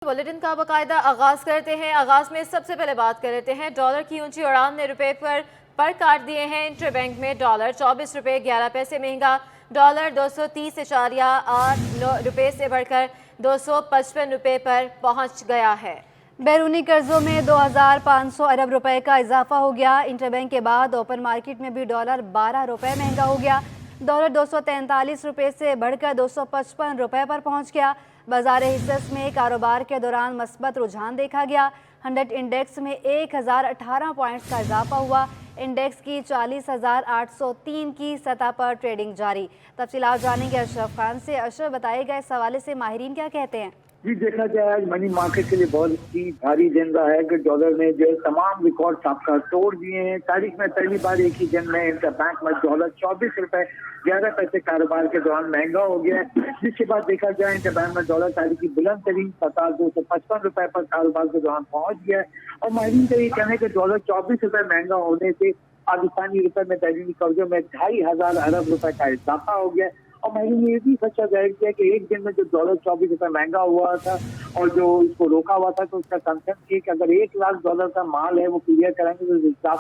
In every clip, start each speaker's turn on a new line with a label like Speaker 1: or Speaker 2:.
Speaker 1: Bulletin का बाकायदा आगाज करते हैं। आगाज में सबसे पहले बात कर लेते हैं डॉलर की ऊंची उड़ान ने रुपए पर काट दिए हैं। इंटरबैंक में डॉलर 24 रुपए 11 पैसे महंगा, डॉलर 230.8 रुपए से बढ़कर 255 रुपए पर पहुंच गया है।
Speaker 2: बैरूनी कर्जों में 2500 अरब रुपए का इजाफा हो गया। इंटरबैंक के बाद ओपन मार्केट में भी डॉलर 12 रुपए महंगा हो गया। डॉलर 243 रुपए से बढ़कर 255 रुपए पर पहुंच गया। बाजार हिस्सेस में कारोबार के दौरान मस्बत रुझान देखा गया। 100 इंडेक्स में 1018 पॉइंट्स का इजाफा हुआ। इंडेक्स की 40,803 की सतह पर ट्रेडिंग जारी। तफसीलात जानेंगे अशरफ खान से। अशरफ, बताएगा इस हवाले से माहिरीन क्या कहते हैं?
Speaker 3: जी, देखा जाए आज मनी मार्केट के लिए बहुत ही भारी दिन रहा है कि डॉलर ने जो तमाम रिकॉर्ड आपका तोड़ दिए हैं। तारीख में पहली बार एक ही दिन में इंटरबैंक में डॉलर 24 रुपए 11 पैसे कारोबार के दौरान महंगा हो गया है, जिसके बाद देखा जाए इंटरबैंक में डॉलर तारीख की बुलंद तरीन 255 रुपए पर कारोबार के दौरान पहुंच गया है। और माहिरीन का ये कहना है कि डॉलर 24 रुपए महंगा होने से पाकिस्तानी रुपए में बैरूनी कर्जों में 2500 अरब रुपए का इजाफा हो गया है। और मैंने ये भी सच्चा जाहिर किया कि एक दिन में जो डॉलर 24 रुपए महंगा हुआ था और जो इसको रोका हुआ था, तो उसका कंसर्न किया कि अगर $1,00,000 का माल है वो क्लियर कराएंगे तो हिसाब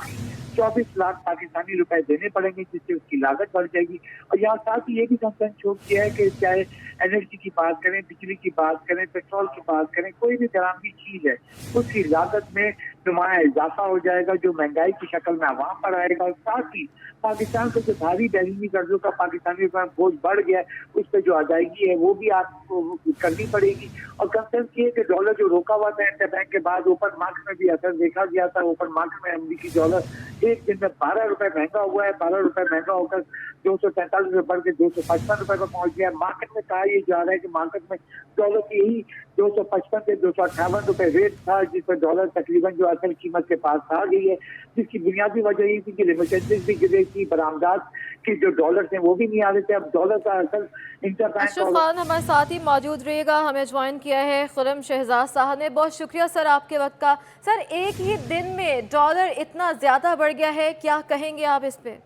Speaker 3: 24 लाख पाकिस्तानी रुपए देने पड़ेंगे, जिससे उसकी लागत बढ़ जाएगी। और यहाँ साथ ही ये भी कंसर्न शो किया है कि चाहे एनर्जी की बात करें, बिजली की बात करें, पेट्रोल की बात करें, कोई भी तरह की चीज है उसकी लागत में नुमाया इजाफा हो जाएगा, जो महंगाई की शक्ल में आवाम पर आएगा। और साथ ही पाकिस्तान को जो भारी बैरूनी कर्जों का पाकिस्तानी पर बोझ बढ़ गया, उस पर जो अदायगी है वो भी आपको करनी पड़ेगी। और कंसर्न किए कि डॉलर जो रोका हुआ था इंटरबैंक के बाद ओपन मार्केट में भी असर देखा गया था। ओपन मार्केट में अमरीकी डॉलर एक दिन में 12 रुपए महंगा हुआ है। 12 रुपए महंगा होकर 243 रुपए बढ़ के 255 रुपए पर पहुंच गया। मार्केट में कहा यह जा रहा है कि मार्केट में डॉलर की ही 255 से 258 रुपए रेट था, जिस पर डॉलर तकरीबन जो असल कीमत के पास आ गई है, जिसकी बुनियादी वजह ये थी कि रेमिटेंसेस भी गिरे थी, बरामदात के जो डॉलर थे वो भी नहीं आ रहे थे। अब डॉलर का असल इंटरबैंक।
Speaker 1: अशरफ खान हमारे साथ ही मौजूद रहिएगा। हमें ज्वाइन किया है खुरम शहजाद साहब ने। बहुत शुक्रिया सर आपके वक्त का। सर, एक ही दिन में डॉलर इतना ज्यादा बढ़ गया है, क्या कहेंगे आप इस पे?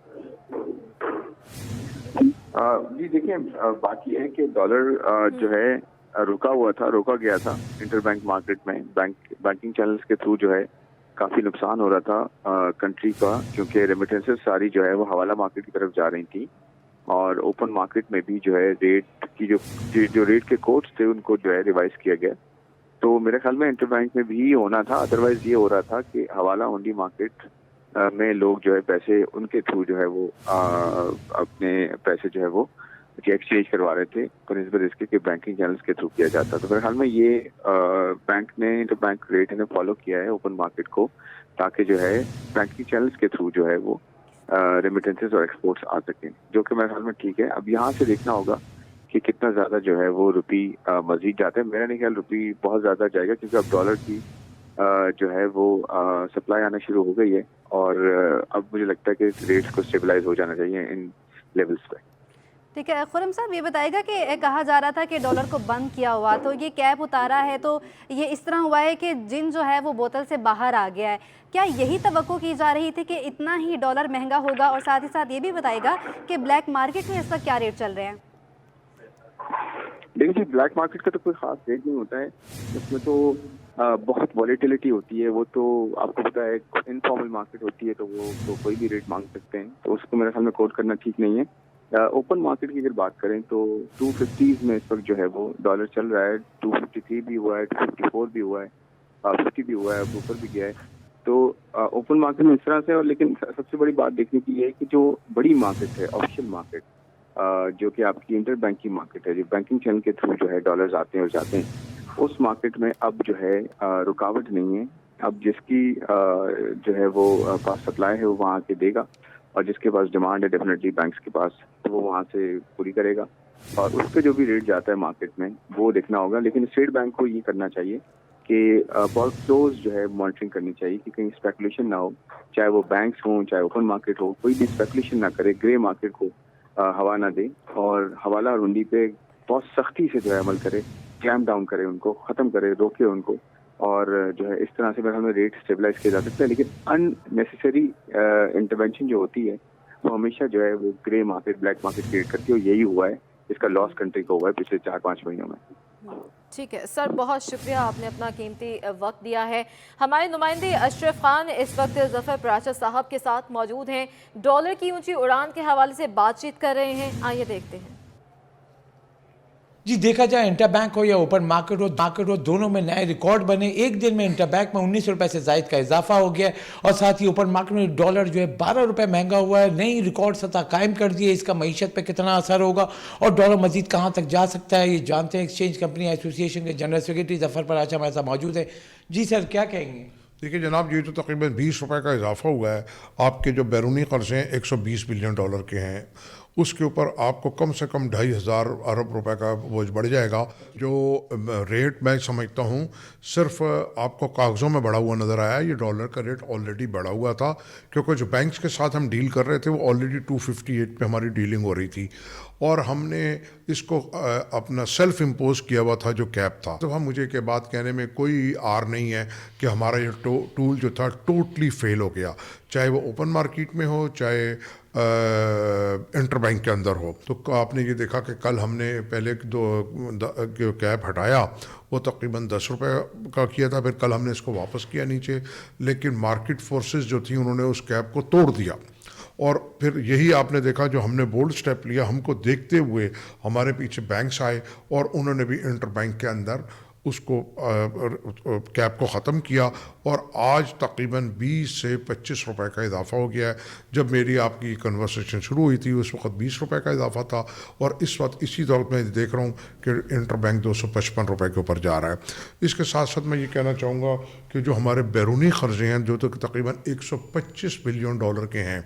Speaker 4: जी देखिए, बात यह है कि डॉलर जो है रोका गया था इंटरबैंक मार्केट में। बैंकिंग चैनल्स के थ्रू जो है काफी नुकसान हो रहा था कंट्री का, क्योंकि रेमिटेंसेस सारी जो है वो हवाला मार्केट की तरफ जा रही थी। और ओपन मार्केट में भी जो है रेट की जो रेट के कोड्स थे उनको जो है रिवाइज किया गया। तो मेरे ख्याल में इंटरबैंक में भी होना था। अदरवाइज ये हो रहा था कि हवाला हुंडी मार्केट में लोग जो है पैसे उनके थ्रू जो है वो अपने पैसे जो है वो एक्सचेंज करवा रहे थे बनिस्बत इसके कि बैंकिंग चैनल्स के थ्रू किया जाता। तो मेरे ख्याल में ये बैंक ने इंटरबैंक रेट ने फॉलो किया है ओपन मार्केट को, ताकि जो है बैंकिंग चैनल्स के थ्रू जो है वो रेमिटेंसेस और एक्सपोर्ट्स आ सकें, जो कि मेरे ख्याल में ठीक है। अब यहाँ से देखना होगा कि कितना ज्यादा जो है वो रुपी मजीद जाता है। मेरा नहीं ख्याल रुपी बहुत ज्यादा जाएगा, क्योंकि अब डॉलर की जो है वो सप्लाई आना शुरू हो गई है। और अब मुझे लगता है कि रेट्स को स्टेबलाइज हो जाना चाहिए इन लेवल्स पे।
Speaker 2: ठीक है खुरम साहब, ये बताएगा कि कहा जा रहा था कि डॉलर को बंद किया हुआ, तो ये कैप उतारा है, तो ये इस तरह हुआ है कि जिन जो है वो बोतल से बाहर आ गया है। क्या यही तवक्को की जा रही थी कि इतना ही डॉलर महंगा होगा? और साथ ही साथ ये भी बताएगा कि ब्लैक मार्केट में इस वक्त क्या रेट चल रहे हैं?
Speaker 4: देखिए, ब्लैक मार्केट का तो कोई खास रेट नहीं होता है, उसमें तो बहुत वॉलेटिलिटी होती है। वो तो आपको पता है, इनफॉर्मल मार्केट होती है, तो वो तो कोई भी रेट मांग सकते हैं, तो उसको मेरे ख्याल में कोट करना ठीक नहीं है। ओपन मार्केट की अगर बात करें तो 250s में इस वक्त जो है वो डॉलर चल रहा है। 253 भी हुआ है, 254 भी हुआ है, 50 भी हुआ है, ऊपर भी गया है। तो ओपन मार्केट में इस तरह से। और लेकिन सबसे बड़ी बात देखने की ये है कि जो बड़ी मार्केट है, ऑफिशियल मार्केट, जो कि आपकी इंटर बैंकिंग मार्केट है, जो बैंकिंग चैनल के थ्रू जो है डॉलर्स आते हैं और जाते हैं, उस मार्केट में अब जो है रुकावट नहीं है। अब जिसकी जो है वो पास सप्लाई है वो वहाँ आके देगा, और जिसके पास डिमांड है डेफिनेटली बैंक्स के पास, तो वो वहाँ से पूरी करेगा। और उस पर जो भी रेट जाता है मार्केट में वो देखना होगा। लेकिन स्टेट बैंक को ये करना चाहिए कि बहुत क्लोज जो है मॉनिटरिंग करनी चाहिए कि कहीं स्पेकुलेशन ना हो, चाहे वो बैंक्स हों चाहे ओपन मार्केट हो, कोई भी स्पेकुलेशन ना करे, ग्रे मार्केट को हवा ना दे, और हवाला और हुंडी पे बहुत सख्ती से जो है अमल करे, क्लैम्प डाउन करे, उनको खत्म करे, रोके उनको। और जो है इस तरह से मेरे ख्याल में रेट स्टेबलाइज किया जा सकता है। लेकिन अननेसेसरी इंटरवेंशन जो होती है वो हमेशा जो है वो grey market, black market create करती है, और यही हुआ है, इसका लॉस कंट्री को हुआ है पिछले 4-5 महीनों में।
Speaker 1: ठीक है सर, बहुत शुक्रिया, आपने अपना कीमती वक्त दिया है। हमारे नुमाइंदे अशरफ खान इस वक्त जफर पराचा साहब के साथ मौजूद हैं, डॉलर की ऊंची उड़ान के हवाले से बातचीत कर रहे हैं। आइए देखते हैं।
Speaker 5: जी, देखा जाए इंटर बैंक हो या ओपन मार्केट हो, दोनों में नए रिकॉर्ड बने। एक दिन में इंटर बैंक में 19 रुपए से जायद का इजाफा हो गया है और साथ ही ओपन मार्केट में डॉलर जो है 12 रुपए महंगा हुआ है, नई रिकॉर्ड सतह कायम कर दी है। इसका मईशत पे कितना असर होगा और डॉलर मजीद कहाँ तक जा सकता है, ये जानते हैं। एक्सचेंज कंपनी एसोसिएशन के जनरल सेक्रेटरी जफर पराचा हमारे साथ मौजूद है। जी सर, क्या कहेंगे?
Speaker 6: देखिए जनाब, ये तो तकरीबन 20 रुपए का इजाफा हुआ है। आपके जो बैरूनी कर्जे हैं 120 बिलियन डॉलर के हैं, उसके ऊपर आपको कम से कम 2,500 अरब रुपए का बोझ बढ़ जाएगा। जो रेट मैं समझता हूँ सिर्फ आपको कागज़ों में बढ़ा हुआ नज़र आया, ये डॉलर का रेट ऑलरेडी बढ़ा हुआ था, क्योंकि जो बैंक्स के साथ हम डील कर रहे थे वो ऑलरेडी 258 पे हमारी डीलिंग हो रही थी और हमने इसको अपना सेल्फ इम्पोज किया हुआ था जो कैप था। तो हम मुझे के बात कहने में कोई आर नहीं है कि हमारा ये टूल जो था टोटली फेल हो गया, चाहे वो ओपन मार्केट में हो चाहे इंटर बैंक के अंदर हो। तो आपने ये देखा कि कल हमने पहले जो कैप हटाया वो तकरीबन 10 रुपए का किया था, फिर कल हमने इसको वापस किया नीचे, लेकिन मार्केट फोर्सेस जो थी उन्होंने उस कैप को तोड़ दिया। और फिर यही आपने देखा जो हमने बोल्ड स्टेप लिया, हमको देखते हुए हमारे पीछे बैंक्स आए और उन्होंने भी इंटर बैंक के अंदर उसको कैप को ख़त्म किया और आज तकरीबन 20 से 25 रुपए का इजाफा हो गया है। जब मेरी आपकी कन्वर्सेशन शुरू हुई थी उस वक्त 20 रुपए का इजाफा था और इस वक्त इसी दौर में देख रहा हूँ कि इंटर बैंक 255 रुपए के ऊपर जा रहा है। इसके साथ साथ मैं ये कहना चाहूँगा कि जो हमारे बैरूनी ख़र्चे हैं जो तो तकरीबन 125 बिलियन डॉलर के हैं,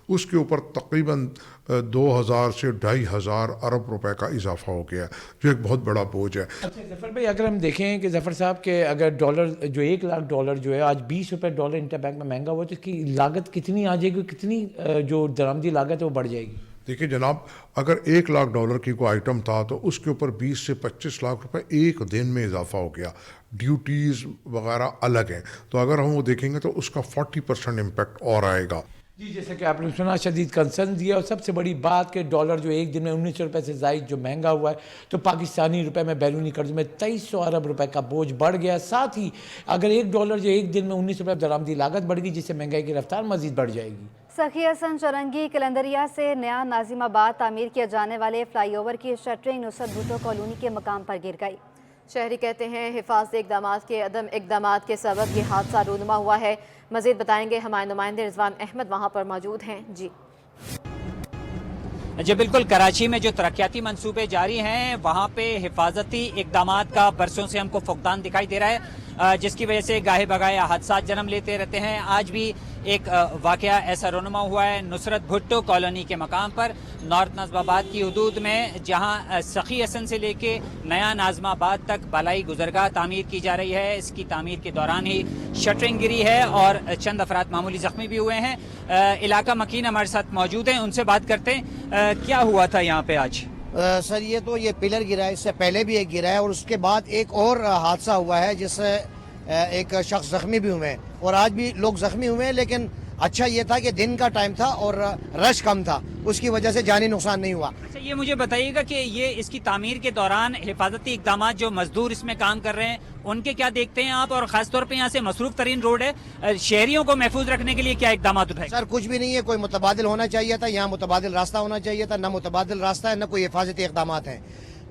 Speaker 6: उसके ऊपर तकरीबन 2,000 से 2,500 अरब रुपए का इजाफा हो गया, जो एक बहुत बड़ा बोझ है।
Speaker 5: अच्छा जफर भाई, अगर हम देखें कि जफर साहब के अगर डॉलर जो 1 लाख डॉलर जो है आज 20 रुपए डॉलर इंटर बैंक में महंगा हुआ, तो इसकी लागत कितनी आ जाएगी, कितनी जो दरामदी लागत है वो बढ़ जाएगी?
Speaker 6: देखिए जनाब, अगर 1 लाख डॉलर की कोई आइटम था तो उसके ऊपर 20 से 25 लाख रुपए एक दिन में इजाफा हो गया। ड्यूटीज़ वगैरह अलग हैं, तो अगर हम वो देखेंगे तो उसका 40% इम्पैक्ट और आएगा।
Speaker 5: जी, जैसे कि आपने सुना, शदीद कंसर्न दिया और सबसे बड़ी बात कि डॉलर जो एक दिन में 19 रुपए से जायद जो महंगा हुआ है, तो पाकिस्तानी रुपए में बैरूनी कर्ज में 2300 अरब रुपए का बोझ बढ़ गया। साथ ही अगर एक डॉलर जो एक दिन में 19 रुपए दरामदी लागत बढ़ गई, जिससे महंगाई की रफ्तार मजीद बढ़ जाएगी।
Speaker 2: सखी हसन चौरंगी कलंदरिया से नया नाजिमाबाद तामीर किए जाने वाले फ्लाईओवर की शटरिंग नुसरत भुट्टो कॉलोनी के मकाम पर गिर गई।
Speaker 1: शहरी कहते हैं हिफाजती इक़दामात के अदम इक़दामात के सबब ये हादसा रूनुमा हुआ है। मज़ीद बताएंगे हमारे नुमाइंदे रिजवान अहमद वहाँ पर मौजूद हैं। जी
Speaker 7: बिल्कुल, कराची में जो तरक्याती मंसूबे जारी हैं वहाँ पे हिफाजती इक़दामात का बरसों से हमको फुकदान दिखाई दे रहा है, जिसकी वजह से गाहे बगाहे हादसा जन्म लेते रहते हैं। आज भी एक वाक़या ऐसा रोनुमा हुआ है नुसरत भुट्टो कॉलोनी के मकाम पर, नॉर्थ नाज़िमाबाद की हदूद में, जहाँ सखी हसन से लेके नया नाज़िमाबाद तक बलाई गुजरगाह तामीर की जा रही है। इसकी तामीर के दौरान ही शटरिंग गिरी है और चंद अफराद मामूली ज़ख्मी भी हुए हैं। इलाका मकीन हमारे साथ मौजूद हैं, उनसे बात करते हैं। क्या हुआ था यहाँ पे आज?
Speaker 8: सर ये पिलर गिरा है, इससे पहले भी एक गिरा है और उसके बाद एक और हादसा हुआ है जिससे एक शख्स जख्मी भी हुए हैं और आज भी लोग जख्मी हुए हैं। लेकिन अच्छा ये था कि दिन का टाइम था और रश कम था, उसकी वजह से जानी नुकसान नहीं हुआ।
Speaker 7: अच्छा, ये मुझे बताइएगा कि ये इसकी तामीर के दौरान हिफाजती इक़दामात जो मजदूर इसमें काम कर रहे हैं उनके क्या देखते हैं आप, और खासतौर पे यहाँ से मसरूफ तरीन रोड है, शहरियों को महफूज रखने के लिए क्या इक़दामात उठाए?
Speaker 8: सर कुछ भी नहीं है, कोई मुतबादिल होना चाहिए था, यहाँ मुतबादिल रास्ता होना चाहिए था, न मुतबादिल रास्ता है न कोई हिफाजती इक़दामात है।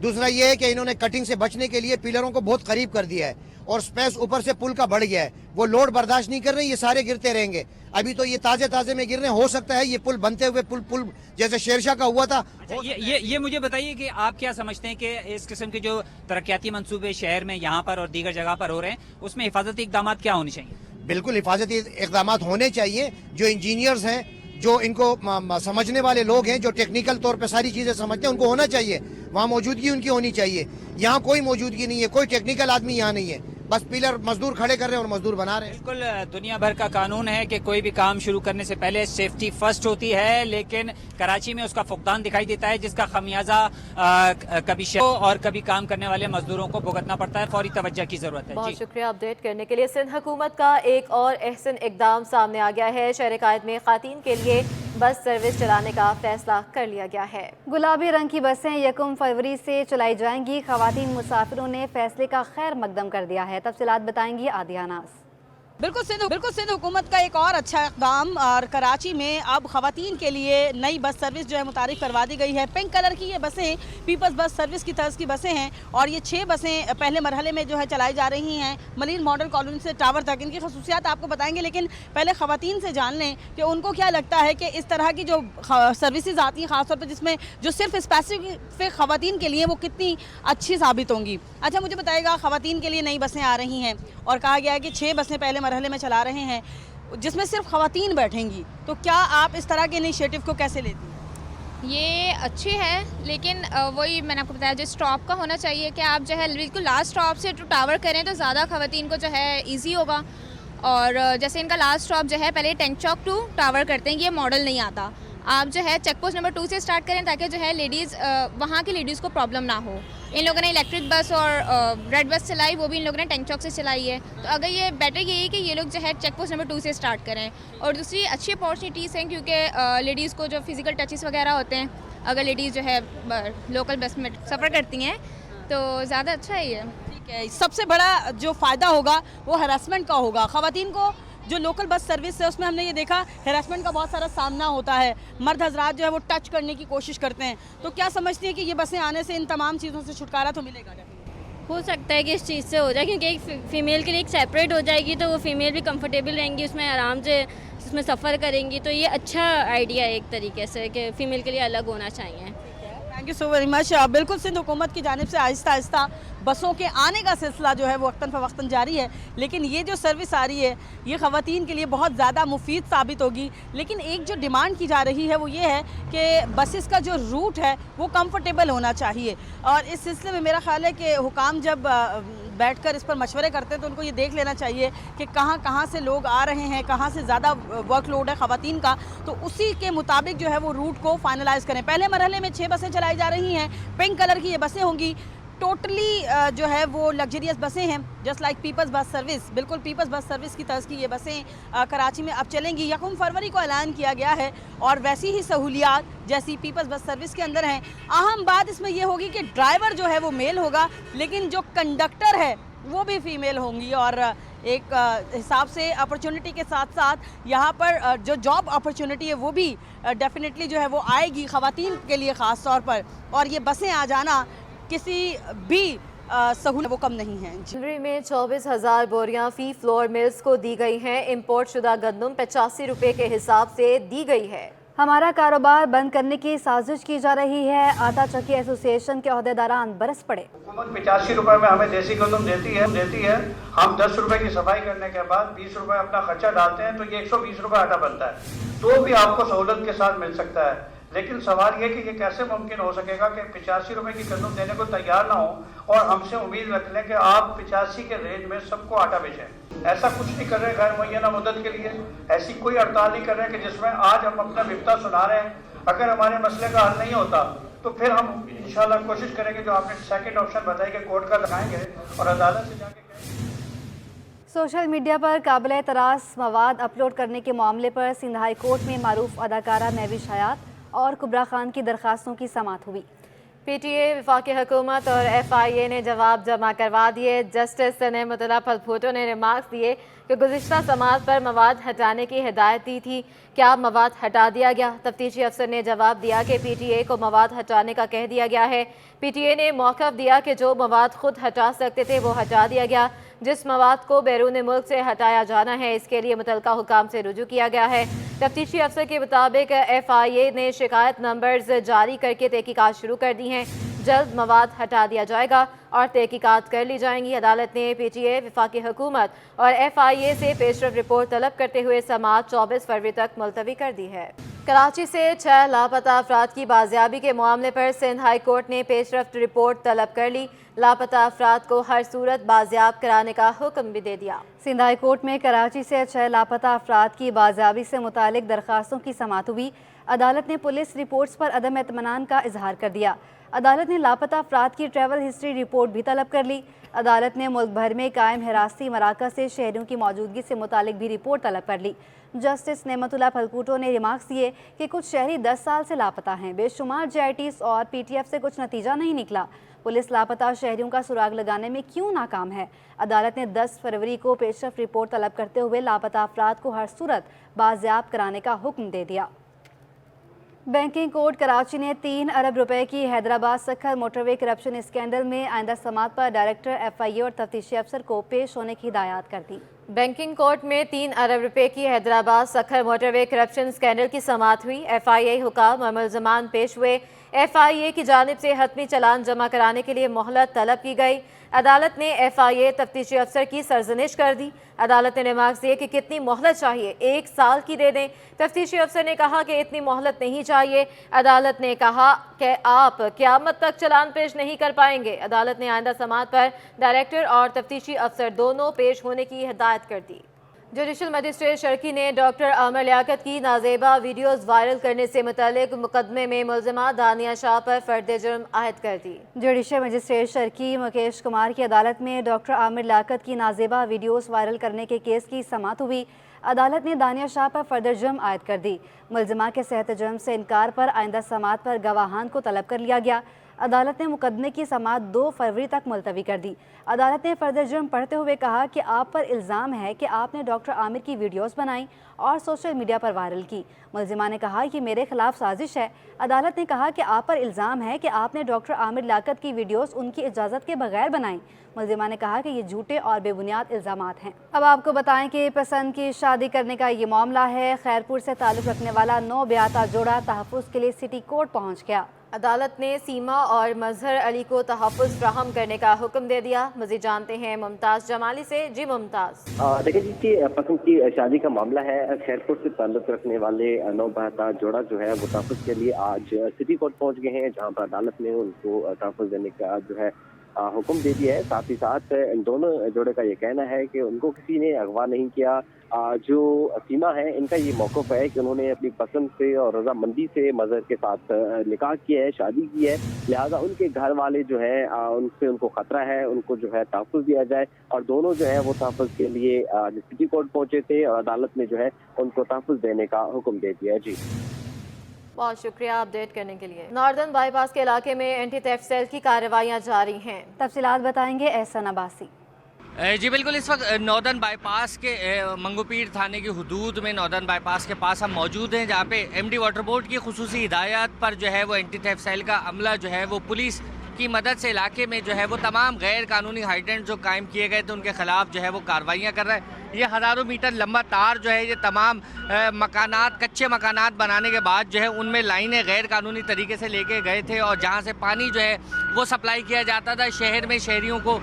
Speaker 8: दूसरा ये है कि इन्होंने कटिंग से बचने के लिए पिलरों को बहुत करीब कर दिया है और स्पेस ऊपर से पुल का बढ़ गया है, वो लोड बर्दाश्त नहीं कर रहे, ये सारे गिरते रहेंगे। अभी तो ये ताजे में गिर रहे हैं, हो सकता है ये पुल बनते हुए पुल जैसे शेरशाह का हुआ था।
Speaker 7: अच्छा, ये मुझे बताइए कि आप क्या समझते हैं कि इस किस्म के जो तरक्याती मंसूबे शहर में यहाँ पर और दीगर जगह पर हो रहे हैं उसमें हिफाजती इक़दामात क्या होने चाहिए?
Speaker 8: बिल्कुल हिफाजती इक़दामात होने चाहिए। जो इंजीनियर्स हैं, जो इनको समझने वाले लोग हैं, जो टेक्निकल तौर पे सारी चीजें समझते हैं, उनको होना चाहिए, वहाँ मौजूदगी उनकी होनी चाहिए। यहाँ कोई मौजूदगी नहीं है, कोई टेक्निकल आदमी यहाँ नहीं है, बस पिलर मजदूर खड़े कर रहे हैं और मजदूर बना रहे हैं।
Speaker 7: बिल्कुल, दुनिया भर का कानून है कि कोई भी काम शुरू करने से पहले सेफ्टी फर्स्ट होती है, लेकिन कराची में उसका फुकदान दिखाई देता है, जिसका खमियाजा कभी शहर और कभी काम करने वाले मजदूरों को भुगतना पड़ता है। फौरी तवज्जो की जरूरत है।
Speaker 1: बहुत शुक्रिया अपडेट करने के लिए। सिंध हुकूमत का एक और अहसन इकदाम सामने आ गया है। शहर कायद में खातीन के लिए बस सर्विस चलाने का फैसला कर लिया गया है।
Speaker 2: गुलाबी रंग की बसें 1 फरवरी से चलाई जाएंगी। खवातीन मुसाफिरों ने फैसले का खैर मकदम कर दिया है। तफसीलात बताएंगी आदिया नाज।
Speaker 9: बिल्कुल सिंध हुकूमत का एक और अच्छा इक़दाम, और कराची में अब ख़वातीन के लिए नई बस सर्विस जो है मुतारिफ़ करवा दी गई है। पिंक कलर की ये बसें पीपल्स बस सर्विस की तर्ज की बसें हैं और ये 6 बसें पहले मरहले में जो है चलाई जा रही हैं मलिन मॉडल कॉलोनी से टावर तक। इनकी खसूसियात आपको बताएंगे, लेकिन पहले ख़वातीन से जान लें कि उनको क्या लगता है कि इस तरह की जो सर्विसेज आती हैं ख़ासतौर पर जिसमें जो सिर्फ स्पेसिफिक ख़वातीन के लिए, वो कितनी अच्छी साबित होंगी। अच्छा, मुझे बताइएगा, ख़वातीन के लिए नई बसें आ रही हैं और कहा गया है कि 6 बसें पहले मरहले में चला रहे हैं जिसमें सिर्फ ख़वातीन बैठेंगी, तो क्या आप इस तरह के इनिशिएटिव को कैसे लेती हैं?
Speaker 10: ये अच्छी है, लेकिन वही मैंने आपको बताया, जो स्टॉप का होना चाहिए कि आप जो है बिल्कुल लास्ट स्टॉप से टू टावर करें तो ज़्यादा ख़वातीन को जो है इजी होगा। और जैसे इनका लास्ट स्टॉप जो है पहले टैंक चौक टू टावर करते हैं, ये मॉडल नहीं आता। आप जो है चेक पोस्ट नंबर 2 से स्टार्ट करें ताकि जो है लेडीज़ वहाँ की लेडीज़ को प्रॉब्लम ना हो। इन लोगों ने इलेक्ट्रिक बस और रेड बस चलाई, वो भी इन लोगों ने टैंक चौक से चलाई है। तो अगर ये बेटर यही कि ये लोग जो है चेक पोस्ट नंबर 2 से स्टार्ट करें। और दूसरी अच्छी अपॉर्चुनिटीज़ हैं क्योंकि लेडीज़ को जो फिज़िकल टचेस वगैरह होते हैं, अगर लेडीज़ जो है लोकल बस में सफ़र करती हैं तो ज़्यादा अच्छा है ये।
Speaker 9: ठीक है, सबसे बड़ा जो फ़ायदा होगा वो हरासमेंट का होगा। ख़वातीन को जो लोकल बस सर्विस है उसमें हमने ये देखा हैरेसमेंट का बहुत सारा सामना होता है। मर्द हजरात जो है वो टच करने की कोशिश करते हैं। तो क्या समझती हैं कि ये बसें आने से इन तमाम चीज़ों से छुटकारा तो मिलेगा?
Speaker 10: हो सकता है कि इस चीज़ से हो जाए, क्योंकि एक फ़ीमेल के लिए एक सेपरेट हो जाएगी तो वो फ़ीमेल भी कंफर्टेबल रहेंगी, उसमें आराम से उसमें सफ़र करेंगी। तो ये अच्छा आइडिया है एक तरीके से कि फ़ीमेल के लिए अलग होना चाहिए।
Speaker 9: Thank you so very much. बिल्कुल सिंध हुकूमत की जानिब से आहिस्ता आहिस्ता बसों के आने का सिलसिला जो है वो वक्तन फ़वक्तन जारी है, लेकिन ये जो सर्विस आ रही है ये ख़वातीन के लिए बहुत ज़्यादा मुफीद साबित होगी। लेकिन एक जो डिमांड की जा रही है वो ये है कि बसेस का जो रूट है वो कंफर्टेबल होना चाहिए। और इस सिलसिले में मेरा ख़्याल है कि हुकाम जब बैठकर इस पर मशवरे करते हैं तो उनको ये देख लेना चाहिए कि कहाँ से लोग आ रहे हैं, कहाँ से ज़्यादा वर्कलोड है ख़वातीन का, तो उसी के मुताबिक जो है वो रूट को फाइनलाइज़ करें। पहले मरहले में 6 बसें चलाई जा रही हैं, पिंक कलर की ये बसें होंगी। टोटली जो है वो लग्जरियस बसें हैं, just like peoples bus service. बिल्कुल पीपल्स बस सर्विस की तर्ज की ये बसें कराची में अब चलेंगी। 1 फरवरी को ऐलान किया गया है और वैसी ही सहूलियात जैसी पीपल्स बस सर्विस के अंदर हैं। अहम बात इसमें ये होगी कि ड्राइवर जो है वो मेल होगा, लेकिन जो कंडक्टर है वो भी फीमेल होंगी। और एक हिसाब से अपॉर्चुनिटी के साथ साथ यहाँ पर जो जॉब अपॉर्चुनिटी है वो भी डेफिनेटली जो है वो आएगी ख़वातीन के लिए ख़ास तौर पर। और ये बसें आ जाना किसी भी सहूलत वो कम नहीं है।
Speaker 1: जनवरी में 24,000 बोरियां फी फ्लोर मिल्स को दी गई हैं। इम्पोर्ट शुदा गंदम 85 रुपये के हिसाब से दी गई है।
Speaker 2: हमारा कारोबार बंद करने की साजिश की जा रही है। आटा चक्की एसोसिएशन के अहदेदारान बरस पड़े।
Speaker 11: हुकूमत 85 रुपए में हमें देसी गंदम देती है। हम 10 रुपए की सफाई करने के बाद 20 रुपए अपना खर्चा डालते हैं तो ये 120 रुपए आटा बनता है, तो भी आपको सहूलत के साथ मिल सकता है। लेकिन सवाल ये कि ये कैसे मुमकिन हो सकेगा कि 85 रुपए की गंदम देने को तैयार ना हो और हमसे उम्मीद रख लें कि आप 85 के रेट में सबको आटा बेचें। ऐसा कुछ नहीं कर रहे गैर मुय्यना मुद्दत के लिए, ऐसी कोई हड़ताल नहीं कर रहे कि जिसमें आज हम अपना विपता सुना रहे हैं। अगर हमारे मसले का हल नहीं होता तो फिर हम इंशाल्लाह कोशिश करेंगे, जो आपने सेकंड ऑप्शन बताया कि कोर्ट का लगाएंगे और अदालत से जाके
Speaker 2: सोशल मीडिया पर काबिल एतराज़ मवाद अपलोड करने के मामले पर सिंध हाई कोर्ट में मारूफ अदाकारा महविश हयात और कुबरा खान की दरखास्तों की समाअत हुई।
Speaker 1: पीटीए, वफाकी हुकूमत और FIA ने जवाब जमा करवा दिए। जस्टिस ने मुतला फलफोटो ने रिमार्क्स दिए कि गुज़िश्ता समाअत पर मवाद हटाने की हिदायत दी थी, क्या मवाद हटा दिया गया? तफ्तीशी अफसर ने जवाब दिया कि PTA को मवाद हटाने का कह दिया गया है। PTA ने मौक़िफ़ दिया कि जो मवाद खुद हटा सकते थे वो हटा दिया गया। जिस मवाद को बैरून मुल्क से हटाया जाना है इसके लिए मुतलका हुकाम से रुजू किया गया है। तफ्तीशी अफसर के मुताबिक FIA ने शिकायत नंबर्स जारी करके तहकीकात शुरू कर दी हैं। जल्द मवाद हटा दिया जाएगा और तहकीकात कर ली जाएंगी। अदालत ने PTA, वफाकी हुकूमत और FIA से पेशरफ रिपोर्ट तलब करते हुए समाअत 24 फरवरी तक मुलतवी कर दी है। कराची से 6 लापता अफराद की बाजियाबी के मामले पर सिंध हाई कोर्ट ने पेशरफ रिपोर्ट तलब कर ली। लापता अफराद को हर सूरत बाजियाब कराने का हुक्म भी दे दिया।
Speaker 2: सिंध हाई कोर्ट में कराची से 6 लापता अफराद की बाजियाबी से मुतालिक दरखास्तों की समाअत हुई। अदालत ने पुलिस रिपोर्ट्स पर अदम इत्मीनान का इजहार कर दिया। अदालत ने लापता अफराद की ट्रैवल हिस्ट्री रिपोर्ट भी तलब कर ली। अदालत ने मुल्क भर में कायम हिरासती मराकज़ से शहरियों की मौजूदगी से मुतालिक भी रिपोर्ट तलब कर ली। जस्टिस नेमतुल्ला फलकूटो ने रिमार्क्स दिए कि कुछ शहरी 10 साल से लापता हैं। बेशुमार JITs और PTF से कुछ नतीजा नहीं निकला। पुलिस लापता शहरियों का सुराग लगाने में क्यों नाकाम है? अदालत ने 10 फरवरी को पेशरफ रिपोर्ट तलब करते हुए लापता अफराद को हर सूरत बाजियाब कराने का हुक्म दे दिया। बैंकिंग कोर्ट कराची ने 3 अरब रुपए की Hyderabad Sukkur motorway corruption scandal में आइंदा समात पर डायरेक्टर FIA और तफ्तीशी अफसर को पेश होने की हिदायत कर दी।
Speaker 1: बैंकिंग कोर्ट में 3 अरब रुपए की Hyderabad Sukkur motorway corruption scandal की समाअत हुई। FIA हुकाम और मुल्ज़मान पेश हुए। FIA की जानिब से हतमी चालान जमा कराने के लिए मोहलत तलब की गई। अदालत ने FIA तफ्तीशी अफसर की सरजनिश कर दी। अदालत ने रिमार्क्स दिए कि कितनी मोहलत चाहिए, 1 साल की दे दें। तफ्तीशी अफसर ने कहा कि इतनी मोहलत नहीं चाहिए। अदालत ने कहा कि आप क़यामत तक चालान पेश नहीं कर पाएंगे। अदालत ने आइंदा समाअत पर डायरेक्टर और तफ्तीशी अफसर दोनों पेश होने की हिदायत कर दी। जुडिशल मजिस्ट्रेट शर्की ने डॉक्टर आमिर लियाकत की नाजेबा वीडियोज़ वायरल करने से मुतल्लिक मुकदमे में मुल्ज़िमा दानिया शाह पर फर्द जुर्म आयद कर दी।
Speaker 2: जुडिशल मजिस्ट्रेट शर्की मुकेश कुमार की अदालत में डॉक्टर आमिर लियाकत की नाजेबा वीडियोज़ वायरल करने के केस की समाअत हुई। अदालत ने दानिया शाह पर फर्द जुर्म आयद कर दी। मुल्ज़िमा के सेहत जुर्म से इनकार पर आइंदा समाअत पर गवाहान को तलब कर लिया गया। अदालत ने मुकदमे की समाअत 2 फरवरी तक मुलतवी कर दी। अदालत ने फर्द जुर्म पढ़ते हुए कहा कि आप पर इल्ज़ाम है कि आपने डॉक्टर आमिर की वीडियोस बनाई और सोशल मीडिया पर वायरल की। मुल्ज़िमा ने कहा कि मेरे खिलाफ साजिश है। अदालत ने कहा कि आप पर इल्ज़ाम है कि आपने डॉक्टर आमिर लियाकत की वीडियोस उनकी इजाज़त के बगैर बनाई। मुल्ज़िमा ने कहा कि ये झूठे और बेबुनियाद इल्ज़ामात हैं। अब आपको बताएं कि पसंद की शादी करने का ये मामला है। खैरपुर से ताल्लुक़ रखने वाला 9 ब्याता जोड़ा तहफ़्फ़ुज़ के लिए सिटी कोर्ट पहुँच गया।
Speaker 1: अदालत ने सीमा और मजहर अली को तहफ़्फ़ुज़ फ्राहम करने का हुक्म दे दिया। मज़ीद जानते हैं मुमताज़ जमाली से। जी मुमताज़।
Speaker 12: देखिए जी कि पसंद की शादी का मामला है। खैरपुर से ताल्लुक़ रखने वाले 9 ब्याता जोड़ा जो है वो तहफ़्फ़ुज़ के लिए आज सिटी कोर्ट पहुंच गए हैं, जहां पर अदालत ने उनको तहफ़्फ़ुज़ देने का जो है हुक्म दे दिया है। साथ ही साथ इन दोनों जोड़े का ये कहना है कि उनको किसी ने अगवा नहीं किया। जो सीमा है इनका ये मौक़िफ़ है कि उन्होंने अपनी पसंद से और रज़ामंदी से मज़हर के साथ निकाह किया है, शादी की है, लिहाजा उनके घर वाले जो है उनसे उनको ख़तरा है, उनको जो है तहफ़्फ़ुज़ दिया जाए। और दोनों जो है वो तहफ़्फ़ुज़ के लिए सिटी कोर्ट पहुँचे थे और अदालत ने जो है उनको तहफ़्फ़ुज़ देने का हुक्म दे दिया है। जी
Speaker 1: बहुत शुक्रिया अपडेट करने के लिए। नॉर्दर्न बाईपास के इलाके में एंटी थेफ्ट सेल की कार्रवाइयाँ जारी हैं।
Speaker 2: तफसीलात बताएंगे एहसन अब्बासी।
Speaker 13: जी बिल्कुल, इस वक्त नॉर्दर्न बाईपास के मंगूपीर थाने की हुदूद में नॉर्दर्न बाईपास के पास हम मौजूद हैं, जहाँ पे MD वाटर बोर्ड की खुसूसी हिदायत पर जो है वो एंटी थेफ्ट सेल का अमला जो है वो पुलिस की मदद से इलाके में जो है वो तमाम गैर कानूनी हाइडेंट जो कायम किए गए थे उनके खिलाफ जो है वो कार्रवाइयाँ कर रहा है। ये हज़ारों मीटर लंबा तार जो है ये तमाम मकानात, कच्चे मकानात बनाने के बाद जो है उनमें लाइनें गैर कानूनी तरीके से लेके गए थे और जहाँ से पानी जो है वो सप्लाई किया जाता था। शहर में शहरियों को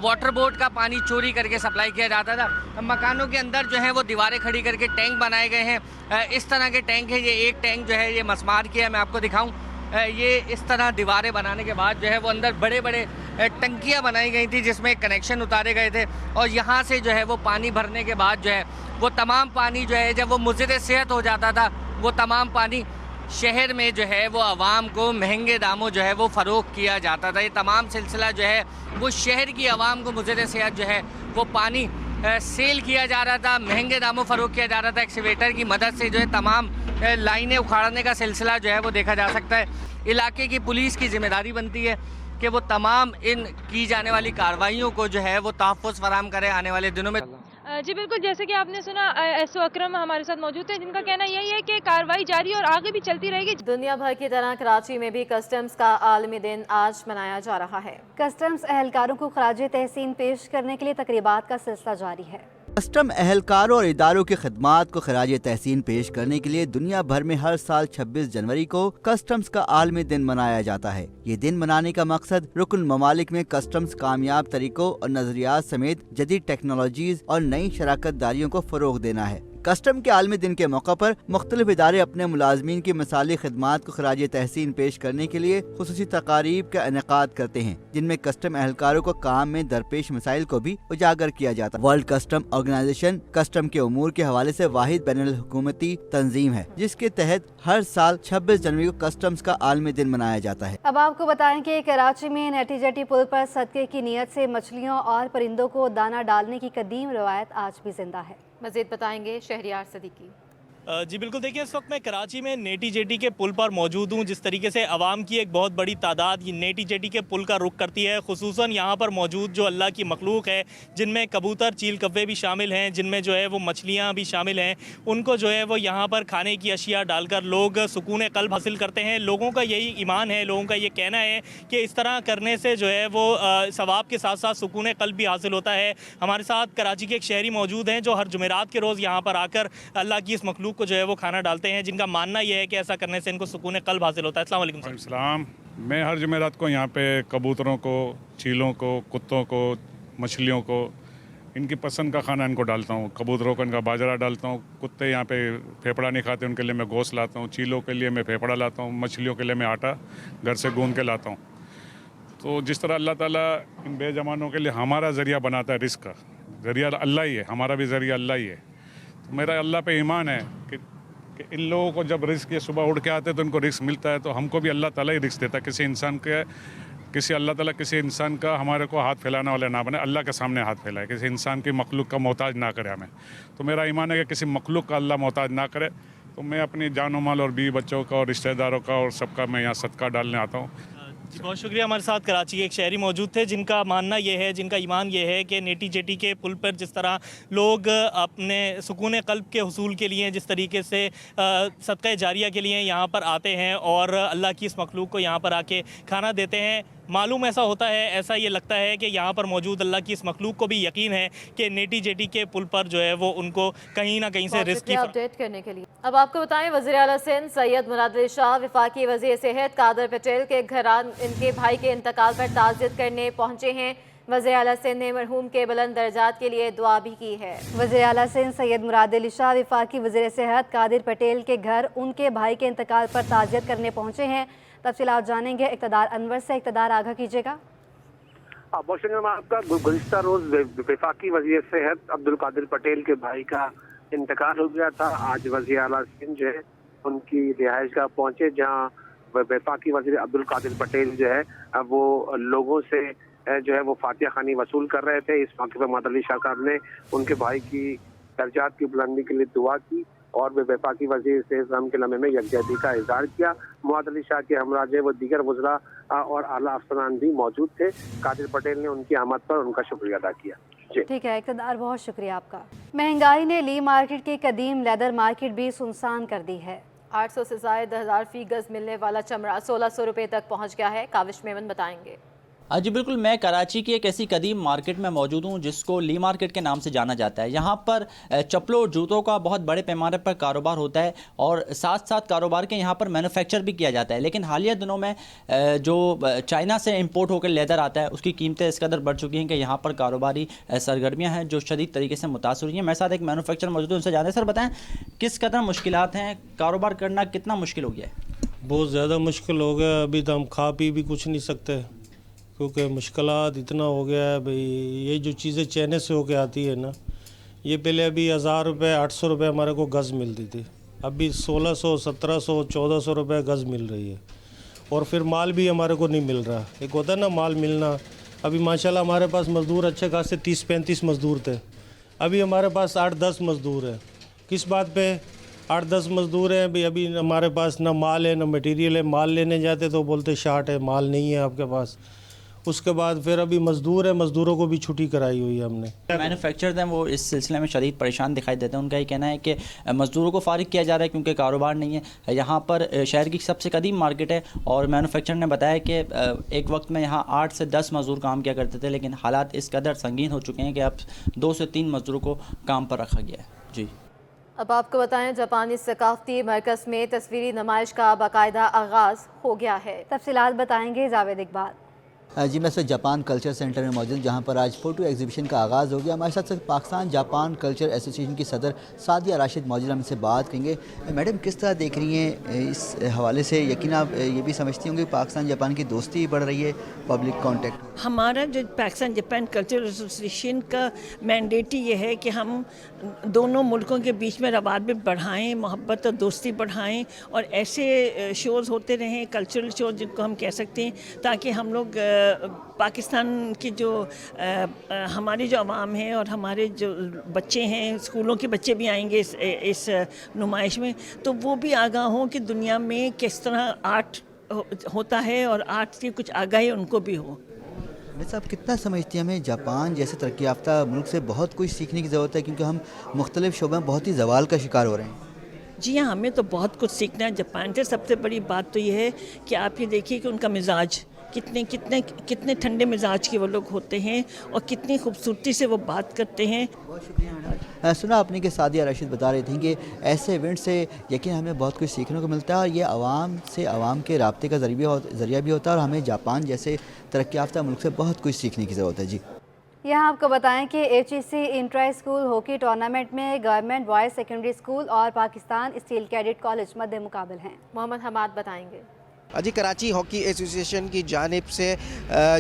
Speaker 13: वाटर बोर्ड का पानी चोरी करके सप्लाई किया जाता था। मकानों के अंदर जो है वो दीवारें खड़ी करके टैंक बनाए गए हैं। इस तरह के टैंक है, ये एक टैंक जो है ये मसमार की है, मैं आपको दिखाऊँ। ये इस तरह दीवारें बनाने के बाद जो है वो अंदर बड़े बड़े टंकियां बनाई गई थी जिसमें कनेक्शन उतारे गए थे और यहाँ से जो है वो पानी भरने के बाद जो है वो तमाम पानी जो है जब वो मुज़र सेहत हो जाता था वो तमाम पानी शहर में जो है वो आवाम को महंगे दामों जो है वो फ़रोख्त किया जाता था। ये तमाम सिलसिला जो है वो शहर की आवाम को मुज़र सेहत जो है वो पानी सेल किया जा रहा था, महंगे दामों फ़रोख्त किया जा रहा था। एक्सीवेटर की मदद से जो है तमाम लाइनें उखाड़ने का सिलसिला जो है वो देखा जा सकता है। इलाके की पुलिस की जिम्मेदारी बनती है कि वो तमाम इन की जाने वाली कार्रवाइयों को जो है वो तहफ़्फ़ुज़ फराहम करे आने वाले दिनों में।
Speaker 14: जी बिल्कुल, जैसे कि आपने सुना SO अकरम हमारे साथ मौजूद है, जिनका कहना यही है कि कार्रवाई जारी और आगे भी चलती रहेगी।
Speaker 1: दुनिया भर की तरह कराची में भी कस्टम्स का आलमी दिन आज मनाया जा रहा है।
Speaker 2: कस्टम्स एहलकारों को खराज तहसीन पेश करने के लिए तकरीबात का सिलसिला जारी है।
Speaker 15: कस्टम एहलकारों और इदारों की खिदमात को खराज तहसीन पेश करने के लिए दुनिया भर में हर साल 26 जनवरी को कस्टम्स का आलमी दिन मनाया जाता है। ये दिन मनाने का मकसद रुकन ममालिक में कस्टम्स कामयाब तरीकों और नजरियात समेत जदीद टेक्नोलॉजीज और नई शराकत दारियों को फरोग देना है। कस्टम के आलमी दिन के मौका पर मुख्तलिफ इदारे अपने मुलाजमीन की मिसाली खिदमात को खराज तहसीन पेश करने के लिए खुसूसी तकारीब का इनेकाद करते हैं, जिनमें कस्टम एहलकारों को काम में दरपेश मसाइल को भी उजागर किया जाता है। वर्ल्ड कस्टम ऑर्गेनाइजेशन कस्टम के उमूर के हवाले से वाहिद बैनुल हुकूमती तंजीम है, जिसके तहत हर साल 26 जनवरी को कस्टम्स का आलमी दिन मनाया जाता है।
Speaker 2: अब आपको बताएं कि कराची में नेटी जेटी पुल पर सदक़े की नीयत से मछलियों और परिंदों को दाना डालने की कदीम रवायत आज भी जिंदा है।
Speaker 1: मज़ीद बताएंगे शहरियार सदीकी।
Speaker 16: जी बिल्कुल, देखिए इस वक्त मैं कराची में नेटी जेटी के पुल पर मौजूद हूँ। जिस तरीके से आवाम की एक बहुत बड़ी तादाद ये नेटी जेटी के पुल का रुख करती है, खुसूसन यहाँ पर मौजूद जो अल्लाह की मखलूक है, जिनमें कबूतर चील कव्वे भी शामिल हैं, जिनमें जो है वो मछलियाँ भी शामिल हैं, उनको जो है वो यहाँ पर खाने की अशिया डालकर लोग सुकून क़ल्ब हासिल करते हैं। लोगों का यही ईमान है, लोगों का ये कहना है कि इस तरह करने से जो है वो सवाब के साथ साथ सुकून क़ल्ब भी हासिल होता है। हमारे साथ कराची के एक शहरी मौजूद हैं जो हर जुमेरात के रोज़ यहाँ पर आकर अल्लाह की इस मखलूक को जो है वो खाना डालते हैं, जिनका मानना यह है कि ऐसा करने से इनको सुकून क़ल्ब हासिल होता है। अस्सलाम वालेकुम सर।
Speaker 17: मैं हर जुमेरात को यहाँ पे कबूतरों को, चीलों को, कुत्तों को, मछलियों को इनकी पसंद का खाना इनको डालता हूँ। कबूतरों को इनका बाजरा डालता हूँ, कुत्ते यहाँ पे फेफड़ा नहीं खाते उनके लिए मैं गोश्त लाता हूँ, चीलों के लिए मैं फेफड़ा लाता हूँ, मछलियों के लिए मैं आटा घर से गूंद के लाता हूँ। तो जिस तरह अल्लाह ताला इन बेजमानों के लिए हमारा ज़रिया बनाता है, रिस्क का ज़रिया अल्लाह ही है, हमारा भी ज़रिया अल्लाह ही है। तो मेरा अल्लाह पे ईमान है कि इन लोगों को जब रिस्क ये सुबह उठ के आते हैं तो इनको रिस्क मिलता है, तो हमको भी अल्लाह ताला ही रिस्क देता है। किसी इंसान के अल्लाह ताला किसी इंसान का हमारे को हाथ फैलाने वाला ना बने, अल्लाह के सामने हाथ फैलाए, किसी इंसान की मखलूक का मोहताज ना करे हमें। तो मेरा ईमान है कि किसी मखलूक का अल्लाह मोहताज ना करे। तो मैं अपनी जान माल और बीवी बच्चों का और रिश्तेदारों का और सबका मैं यहाँ सदका डालने आता हूँ।
Speaker 16: जी बहुत शुक्रिया। हमारे साथ कराची के एक शहरी मौजूद थे जिनका मानना ये है, जिनका ईमान ये है कि नेटी जेटी के पुल पर जिस तरह लोग अपने सुकून क़ल्ब के हुसूल के लिए जिस तरीके से सदका जारिया के लिए यहाँ पर आते हैं और अल्लाह की इस मखलूक को यहाँ पर आके खाना देते हैं, मालूम ऐसा होता है, ऐसा ये लगता है कि यहाँ पर मौजूद अल्लाह की इस मखलूक को भी यकीन है कि नेटी जेटी के पुल पर जो है वो उनको कहीं ना कहीं से रिस्क की
Speaker 1: अपडेट करने के लिए। अब आपको बताएं, वज़ीर आला सिंध सैयद मुराद अली शाह वफाकी वज़ीर सेहत कादर पटेल के घरान इनके भाई के इंतकाल पर ताज़ियत करने पहुँचे हैं। वज़ीर आला सिंध ने मरहूम के बुलंद दर्जात के लिए दुआ भी की है।
Speaker 2: वज़ीर आला सिंध सैयद मुराद अली शाह वफाकी वज़ीर सेहत कादिर पटेल के घर उनके भाई के इंतकाल पर ताज़ियत करने पहुँचे हैं। तफसीलात जानेंगे इक़्तिदार अनवर से। इक़्तिदार आगाह कीजिएगा।
Speaker 18: बहुत शुक्रिया। मैं आपका गुज़िश्ता रोज़ वफाकी वज़ीर सेहत अब्दुल कादिर पटेल के भाई का इंतकाल हो गया था। आज वज़ीर आला सिंध जो है उनकी रिहाइश गाह पहुँचे, जहाँ वफाकी वज़ीर अब्दुल कादिर पटेल जो है वो लोगों से जो है वो फातिहा खानी वसूल कर रहे थे। इस मौके पर मुराद अली शाह साहब ने उनके भाई की दर्जात की बुलंदी के लिए दुआ की और वे वफाकी वज़ीर से इस्लाम के लम्हे में यकजहती का इज़हार किया। मुराद अली शाह के हमरा जो है वो दीगर वज़रा और आला अफसरान भी मौजूद थे। कादिर पटेल ने उनकी आमद पर उनका शुक्रिया अदा किया।
Speaker 2: ठीक है इक़्तिदार, बहुत शुक्रिया आपका। महंगाई ने ली मार्केट की कदीम लेदर मार्केट भी सुनसान कर दी है।
Speaker 1: 800 से ज़ायद 1000 फी गज़ मिलने वाला चमड़ा 1600 रुपये तक पहुँच गया है। काविश मेमन बताएंगे।
Speaker 19: जी बिल्कुल, मैं कराची की एक ऐसी कदीम मार्केट में मौजूद हूँ जिसको ली मार्केट के नाम से जाना जाता है। यहाँ पर चप्पलों और जूतों का बहुत बड़े पैमाने पर कारोबार होता है और साथ साथ कारोबार के यहाँ पर मैन्युफैक्चर भी किया जाता है। लेकिन हालिया दिनों में जो चाइना से इंपोर्ट होकर लेदर आता है उसकी कीमतें इस कदर बढ़ चुकी हैं कि यहाँ पर कारोबारी सरगर्मियाँ हैं जो शदीद तरीके से मुतासर हुई हैं। मेरे साथ एक मैन्युफैक्चर मौजूद है, उनसे जाने। सर बताएँ किस कदर मुश्किलात हैं, कारोबार करना कितना मुश्किल हो गया है?
Speaker 20: बहुत ज़्यादा मुश्किल हो गया। अभी तो हम खा पी भी कुछ नहीं सकते क्योंकि मुश्किलात इतना हो गया है। भाई ये जो चीज़ें चाइना से होके आती है ना, ये पहले अभी 1000 रुपये 800 रुपये हमारे को गज़ मिलती थी, अभी 1600 1700 1400 रुपये गज़ मिल रही है। और फिर माल भी हमारे को नहीं मिल रहा। एक होता है ना माल मिलना। अभी माशाल्लाह हमारे पास मज़दूर अच्छे खासे 30-35 मज़दूर थे, अभी हमारे पास 8-10 मज़दूर हैं। किस बात पे 8-10 मज़दूर हैं भाई? अभी हमारे पास ना माल है ना मटेरियल है। माल लेने जाते तो बोलते शार्ट है, माल नहीं है आपके पास। उसके बाद फिर अभी मज़दूर है, मज़दूरों को भी छुट्टी कराई हुई है हमने।
Speaker 19: मैन्युफैक्चरर्स हैं वो इस सिलसिले में शदीद परेशान दिखाई देते हैं। उनका ये कहना है कि मज़दूरों को फारिग किया जा रहा है क्योंकि कारोबार नहीं है। यहाँ पर शहर की सबसे कदीम मार्केट है और मैन्युफैक्चरर ने बताया कि एक वक्त में यहाँ 8 से 10 मज़दूर काम किया करते थे, लेकिन हालात इस कदर संगीन हो चुके हैं कि अब 2 से 3 मज़दूरों को काम पर रखा गया है। जी
Speaker 1: अब आपको बताएं, जापानी सकाफती मरकज़ में तस्वीरी नुमाइश का बाकायदा आगाज़ हो गया है।
Speaker 2: तफसीलात बताएंगे जावेद इकबाल।
Speaker 15: جی میں سے جاپان کلچر سینٹر میں موجود جہاں پر آج فوٹو ایگزیبیشن کا آغاز ہو گیا. ہمارے ساتھ پاکستان جاپان کلچر ایسوسی ایشن کی صدر سعدیہ راشد موجود. ہم ان سے بات کریں گے. میڈم کس طرح دیکھ رہی ہیں اس حوالے سے؟ یقینا آپ یہ بھی سمجھتی ہوں کہ پاکستان جاپان کی دوستی بڑھ رہی ہے, پبلک کانٹیکٹ.
Speaker 21: ہمارا جو پاکستان جاپان کلچر ایسوسی ایشن کا مینڈیٹ یہ ہے کہ ہم دونوں ملکوں کے بیچ میں روابط بڑھائیں, محبت اور دوستی بڑھائیں, اور ایسے شوز ہوتے رہیں, کلچرل شوز جن کو ہم کہہ سکتے ہیں, تاکہ ہم لوگ پاکستان کی جو ہماری جو عوام ہے اور ہمارے جو بچے ہیں, اسکولوں کے بچے بھی آئیں گے اس نمائش میں, تو وہ بھی آگاہ ہوں کہ دنیا میں کس طرح آرٹ ہوتا ہے اور آرٹ کی کچھ آگاہی ان کو بھی ہو.
Speaker 15: صاحب کتنا سمجھتی ہیں ہمیں جاپان جیسے ترقی یافتہ ملک سے بہت کچھ سیکھنے کی ضرورت ہے, کیونکہ ہم مختلف شعبوں میں بہت ہی زوال کا شکار ہو رہے ہیں؟
Speaker 21: جی ہاں, ہمیں تو بہت کچھ سیکھنا ہے جاپان سے. سب سے بڑی بات تو یہ ہے کہ آپ یہ دیکھیے کہ ان کا مزاج کتنے ٹھنڈے مزاج کے وہ لوگ ہوتے ہیں اور کتنی خوبصورتی سے وہ بات کرتے ہیں.
Speaker 15: بہت شکریہ. سنا آپ نے کہ سعدیہ راشد بتا رہی تھیں کہ ایسے ایونٹ سے یقین ہمیں بہت کچھ سیکھنے کو ملتا ہے, اور یہ عوام سے عوام کے رابطے کا ذریعہ بھی ہوتا ہے, اور ہمیں جاپان جیسے ترقی یافتہ ملک سے بہت کچھ سیکھنے کی ضرورت ہے. جی
Speaker 2: یہاں آپ کو بتائیں کہ HEC intra school hockey tournament میں گورنمنٹ بوائز سیکنڈری اسکول اور پاکستان اسٹیل کیڈٹ کالج مد مقابل ہیں.
Speaker 1: محمد حماد بتائیں گے.
Speaker 8: جی کراچی ہاکی ایسوسی ایشن کی جانب سے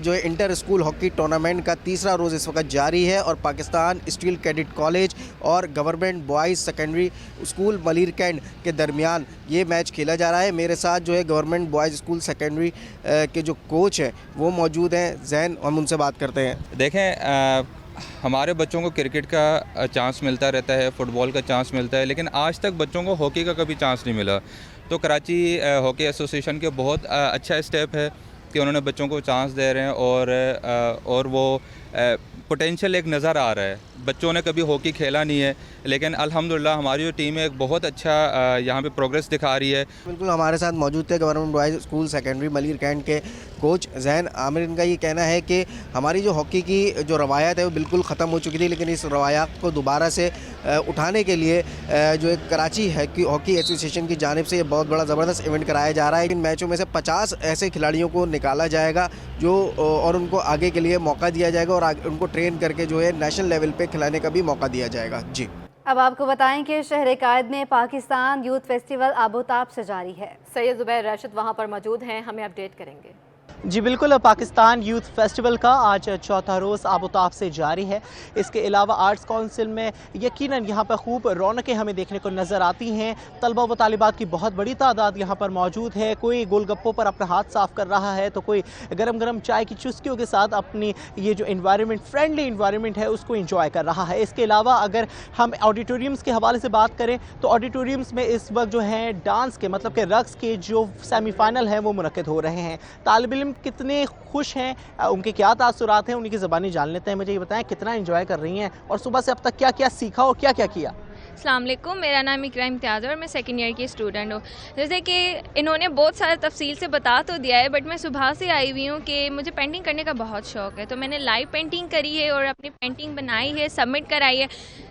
Speaker 8: جو ہے انٹر اسکول ہاکی ٹورنامنٹ کا تیسرا روز اس وقت جاری ہے, اور پاکستان اسٹیل کیڈٹ کالج اور government boys secondary school Malir cantt کے درمیان یہ میچ کھیلا جا رہا ہے. میرے ساتھ جو ہے گورنمنٹ بوائز اسکول سیکنڈری کے جو کوچ ہیں وہ موجود ہیں, زین, ہم ان سے بات کرتے ہیں.
Speaker 22: دیکھیں ہمارے بچوں کو کرکٹ کا چانس ملتا رہتا ہے, فٹ بال کا چانس ملتا ہے, لیکن آج تک بچوں کو ہاکی کا کبھی چانس نہیں ملا. تو کراچی ہاکی ایسوسی ایشن کے بہت اچھا اسٹیپ ہے کہ انہوں نے بچوں کو چانس دے رہے ہیں, اور وہ پوٹینشیل ایک نظر آ رہا ہے. بچوں نے کبھی ہاکی کھیلا نہیں ہے, لیکن الحمدللہ ہماری جو ٹیم ہے ایک بہت اچھا یہاں پہ پروگریس دکھا رہی ہے.
Speaker 8: بالکل ہمارے ساتھ موجود تھے government boys school secondary Malir cantt کے کوچ زین عامر. ان کا یہ کہنا ہے کہ ہماری جو ہاکی کی جو روایت ہے وہ بالکل ختم ہو چکی تھی, لیکن اس روایات کو دوبارہ سے اٹھانے کے لیے جو ایک کراچی ہاکی ایسوسی ایشن کی جانب سے یہ بہت بڑا زبردست ایونٹ کرایا جا رہا ہے. ان میچوں میں سے 50 ایسے کھلاڑیوں کو نکالا جائے گا جو اور ان کو آگے کے لیے موقع دیا جائے گا, اور ان کو ٹرین کر کے جو ہے نیشنل لیول پہ کھلانے کا بھی موقع دیا جائے گا. جی
Speaker 2: اب آپ کو بتائیں کہ شہر قائد میں پاکستان یوتھ فیسٹیول آبوتاب سے جاری ہے.
Speaker 1: سید زبیر راشد وہاں پر موجود ہیں, ہمیں اپڈیٹ کریں گے.
Speaker 23: جی بالکل, پاکستان یوتھ فیسٹیول کا آج چوتھا روز آبوتاب سے جاری ہے. اس کے علاوہ آرٹس کونسل میں یقیناً یہاں پر خوب رونقیں ہمیں دیکھنے کو نظر آتی ہیں. طلبہ و طالبات کی بہت بڑی تعداد یہاں پر موجود ہے. کوئی گول گپوں پر اپنا ہاتھ صاف کر رہا ہے, تو کوئی گرم گرم چائے کی چسکیوں کے ساتھ اپنی یہ جو انوائرمنٹ فرینڈلی انوائرمنٹ ہے اس کو انجوائے کر رہا ہے. اس کے علاوہ اگر ہم آڈیٹوریمز کے حوالے سے بات کریں تو آڈیٹوریمز میں اس وقت جو ہے ڈانس کے مطلب کہ رقص کے جو سیمی فائنل ہیں وہ منعقد ہو رہے ہیں. طالب علم کتنے خوش ہیں, ان کے کیا تاثرات ہیں, ان کی زبانی جان لیتے ہیں. مجھے یہ بتائیں کتنا انجوائے کر رہی ہیں اور صبح سے اب تک کیا کیا سیکھا اور کیا کیا کیا؟
Speaker 24: السلام علیکم, میرا نام اقرا امتیاز ہے اور میں سیکنڈ ایئر کی اسٹوڈنٹ ہوں. جیسے کہ انہوں نے بہت سارا تفصیل سے بتا تو دیا ہے, بٹ میں صبح سے آئی ہوئی ہوں کہ مجھے پینٹنگ کرنے کا بہت شوق ہے. تو میں نے لائیو پینٹنگ کری ہے اور اپنی پینٹنگ بنائی ہے, سبمٹ کرائی ہے.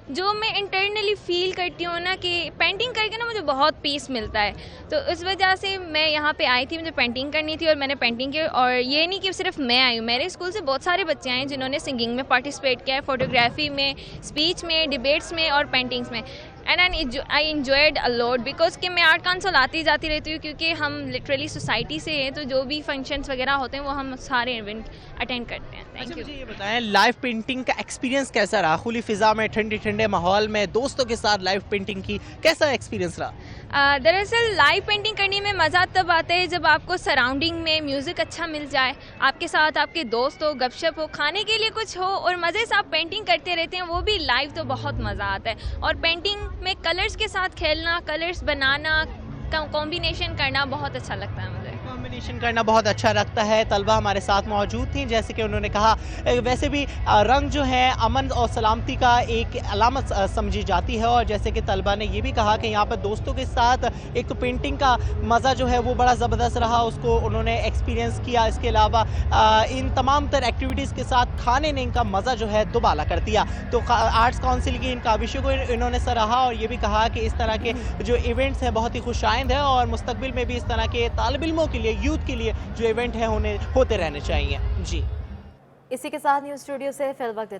Speaker 24: جو میں انٹرنلی فیل کرتی ہوں نا کہ پینٹنگ کر کے نا مجھے بہت پیس ملتا ہے. تو اس وجہ سے میں یہاں پہ آئی تھی, مجھے پینٹنگ کرنی تھی اور میں نے پینٹنگ کی. اور یہ نہیں کہ صرف میں آئی ہوں, میرے اسکول سے بہت سارے بچے آئے ہیں جنہوں نے سنگنگ میں پارٹیسپیٹ کیا ہے, فوٹوگرافی میں, اسپیچ میں, ڈبیٹس میں اور پینٹنگس میں. And I enjoyed a lot because کہ میں آرٹ کونسل آتی جاتی رہتی ہوں, کیونکہ ہم لٹرلی سوسائٹی سے ہیں, تو جو بھی فنکشنس وغیرہ ہوتے ہیں وہ ہم سارے ایونٹ اٹینڈ کرتے ہیں. Thank you.
Speaker 23: مجھے یہ بتائیں لائیو پینٹنگ کا ایکسپیرینس کیسا رہا؟ کھلی فضا میں, ٹھنڈے ماحول میں, دوستوں کے ساتھ لائیو پینٹنگ کی, کیسا ایکسپیرینس رہا؟
Speaker 24: دراصل لائیو پینٹنگ کرنے میں مزہ تب آتا ہے جب آپ کو سراؤنڈنگ میں میوزک اچھا مل جائے, آپ کے ساتھ آپ کے دوست ہو, گپ شپ ہو, کھانے کے لیے کچھ ہو اور مزے سے آپ پینٹنگ کرتے رہتے ہیں, وہ بھی لائیو تو بہت مزہ آتا ہے. اور پینٹنگ میں کلرز کے ساتھ کھیلنا, کلرز بنانا, کمبینیشن کرنا بہت اچھا لگتا ہے. مجھے
Speaker 23: کمبینیشن کرنا بہت اچھا لگتا ہے. طلبہ ہمارے ساتھ موجود تھیں, جیسے کہ انہوں نے کہا ویسے بھی رنگ جو ہے امن اور سلامتی کا ایک علامت سمجھی جاتی ہے, اور جیسے کہ طلبہ نے یہ بھی کہا کہ یہاں پر دوستوں کے ساتھ ایک تو پینٹنگ کا مزہ جو ہے وہ بڑا زبردست رہا, اس کو انہوں نے ایکسپیرینس کیا. اس کے علاوہ ان تمام تر ایکٹیویٹیز کے ساتھ کھانے نے ان کا مزہ جو ہے دوبالا کر دیا. تو آرٹس کونسل کی ان کاوشوں کو انہوں نے سراہا اور یہ بھی کہا کہ اس طرح کے جو ایونٹس ہیں بہت ہی خوش آئند ہیں, اور مستقبل میں بھی اس طرح کے طالب علموں کے لیے یوتھ کے لیے جو ایونٹ ہے ہوتے رہنے چاہیے. جی
Speaker 1: اسی کے ساتھ نیوز اسٹوڈیو سے فی الوقت